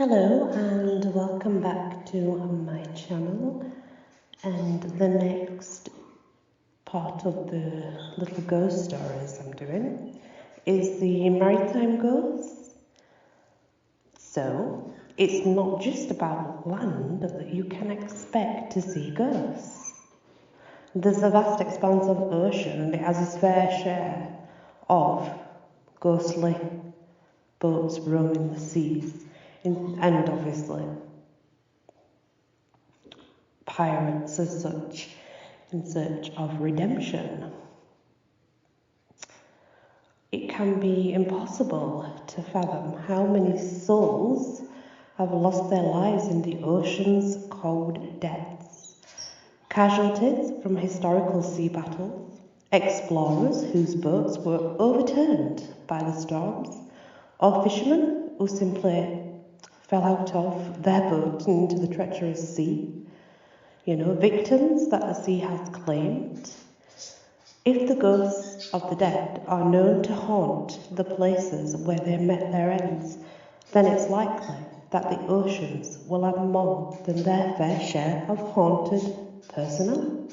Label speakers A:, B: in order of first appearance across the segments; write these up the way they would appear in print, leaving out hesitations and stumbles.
A: Hello and welcome back to my channel, and the next part of the little ghost stories I'm doing is the maritime ghosts. So it's not just about land that you can expect to see ghosts. There's a vast expanse of ocean and it has its fair share of ghostly boats roaming the seas, and obviously pirates as such in search of redemption. It can be impossible to fathom how many souls have lost their lives in the ocean's cold depths. Casualties from historical sea battles, explorers whose boats were overturned by the storms, or fishermen who simply fell out of their boat into the treacherous sea. Victims that the sea has claimed. If the ghosts of the dead are known to haunt the places where they met their ends, then it's likely that the oceans will have more than their fair share of haunted personnel.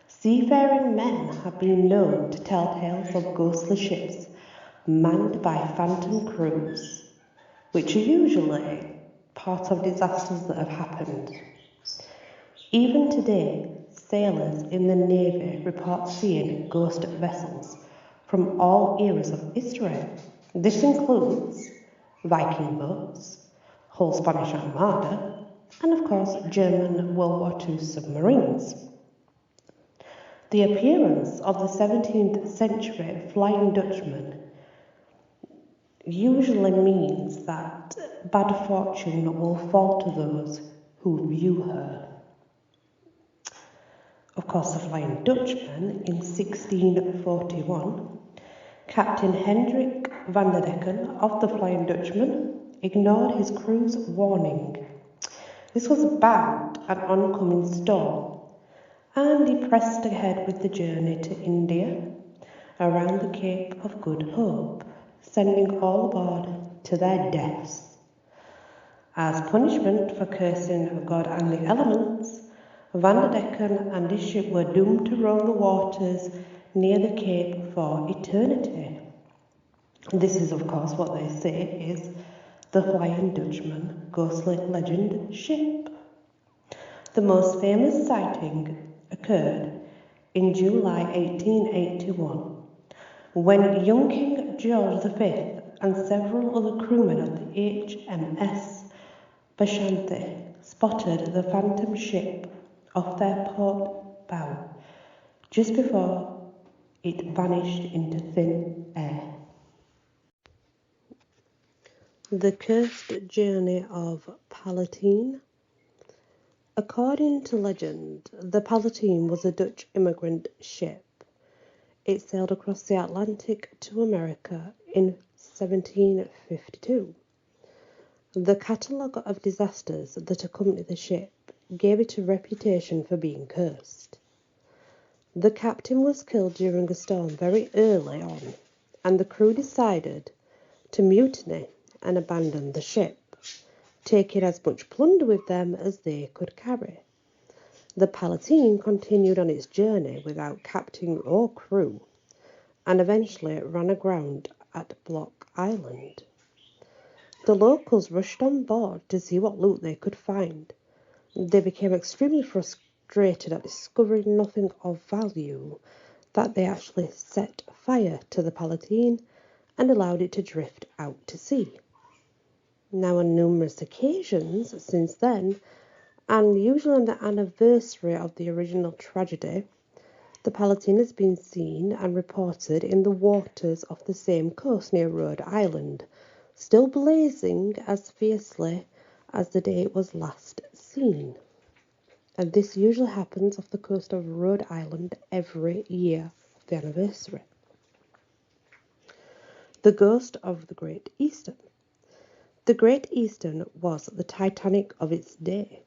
A: Seafaring men have been known to tell tales of ghostly ships manned by phantom crews, which are usually part of disasters that have happened. Even today, sailors in the Navy report seeing ghost vessels from all eras of history. This includes Viking boats, whole Spanish Armada, and of course German World War II submarines. The appearance of the 17th century Flying Dutchman usually means that bad fortune will fall to those who view her. Of course, the Flying Dutchman in 1641, Captain Hendrik van der Decken of the Flying Dutchman ignored his crew's warning. This was about an oncoming storm, and he pressed ahead with the journey to India around the Cape of Good Hope, sending all aboard to their deaths. As punishment for cursing God and the elements, Van der Decken and his ship were doomed to roam the waters near the Cape for eternity. This is, of course, what they say is the Flying Dutchman ghostly legend ship. The most famous sighting occurred in July 1881, when young King George V and several other crewmen of the HMS Bashanti spotted the phantom ship off their port bow just before it vanished into thin air. The Cursed Journey of Palatine. According to legend, the Palatine was a Dutch immigrant ship. It sailed across the Atlantic to America in 1752. The catalogue of disasters that accompanied the ship gave it a reputation for being cursed. The captain was killed during a storm very early on, and the crew decided to mutiny and abandon the ship, taking as much plunder with them as they could carry. The Palatine continued on its journey without captain or crew, and eventually ran aground at Block Island. The locals rushed on board to see what loot they could find. They became extremely frustrated at discovering nothing of value, that they actually set fire to the Palatine and allowed it to drift out to sea. Now, on numerous occasions since then, and usually on the anniversary of the original tragedy, the Palatine has been seen and reported in the waters of the same coast near Rhode Island, still blazing as fiercely as the day it was last seen. And this usually happens off the coast of Rhode Island every year of the anniversary. The Ghost of the Great Eastern. The Great Eastern was the Titanic of its day.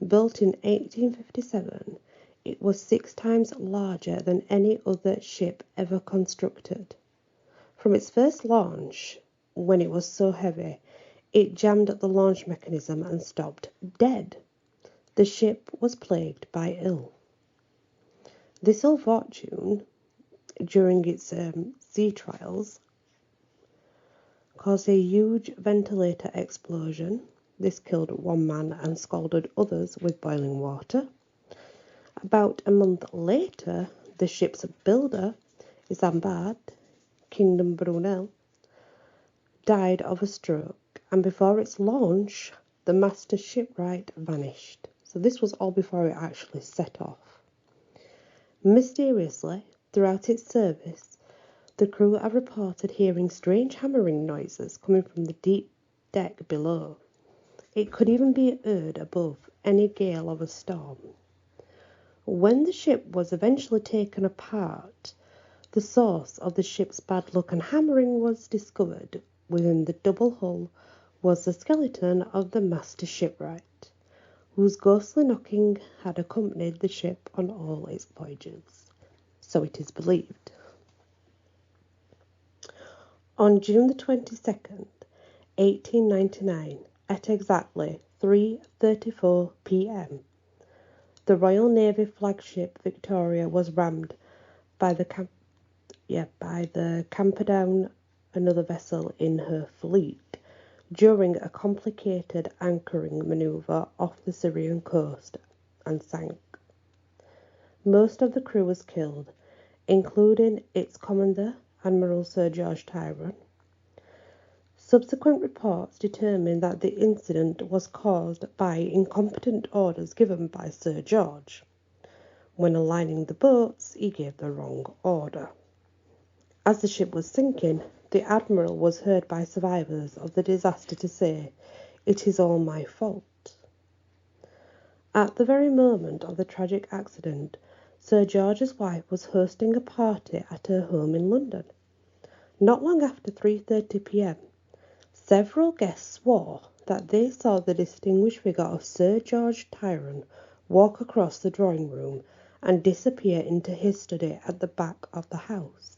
A: Built in 1857, it was 6 times larger than any other ship ever constructed. From its first launch, when it was so heavy, It jammed the launch mechanism and stopped dead. The ship was plagued by ill. This ill fortune, during its sea trials, caused a huge ventilator explosion. This killed one man and scalded others with boiling water. About a month later, the ship's builder, Isambard, Kingdom Brunel, died of a stroke, and before its launch, the master shipwright vanished. So this was all before it actually set off. Mysteriously, throughout its service, the crew have reported hearing strange hammering noises coming from the deep deck below. It could even be heard above any gale of a storm. When the ship was eventually taken apart, the source of the ship's bad luck and hammering was discovered. Within the double hull was the skeleton of the master shipwright, whose ghostly knocking had accompanied the ship on all its voyages. So it is believed. On June the 22nd, 1899, at exactly 3:34 p.m., the Royal Navy flagship Victoria was rammed by the Camperdown, another vessel in her fleet, during a complicated anchoring manoeuvre off the Syrian coast, and sank. Most of the crew was killed, including its commander, Admiral Sir George Tyrone. Subsequent reports determined that the incident was caused by incompetent orders given by Sir George. When aligning the boats, he gave the wrong order. As the ship was sinking, the Admiral was heard by survivors of the disaster to say, "It is all my fault." At the very moment of the tragic accident, Sir George's wife was hosting a party at her home in London. Not long after 3:30 p.m, several guests swore that they saw the distinguished figure of Sir George Tyrone walk across the drawing room and disappear into his study at the back of the house.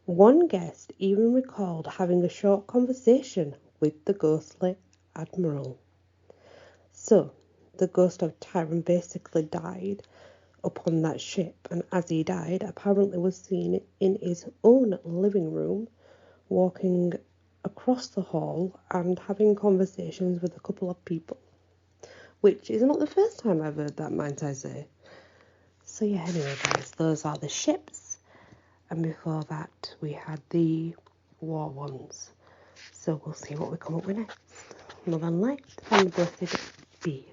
A: One guest even recalled having a short conversation with the ghostly Admiral. So, the ghost of Tyrone basically died upon that ship, and as he died, apparently was seen in his own living room, walking across the hall and having conversations with a couple of people, which is not the first time I've heard that, might I say. So yeah, anyway guys, those are the ships, and before that we had the war ones. So we'll see what we come up with next. Love and light, and blessed be.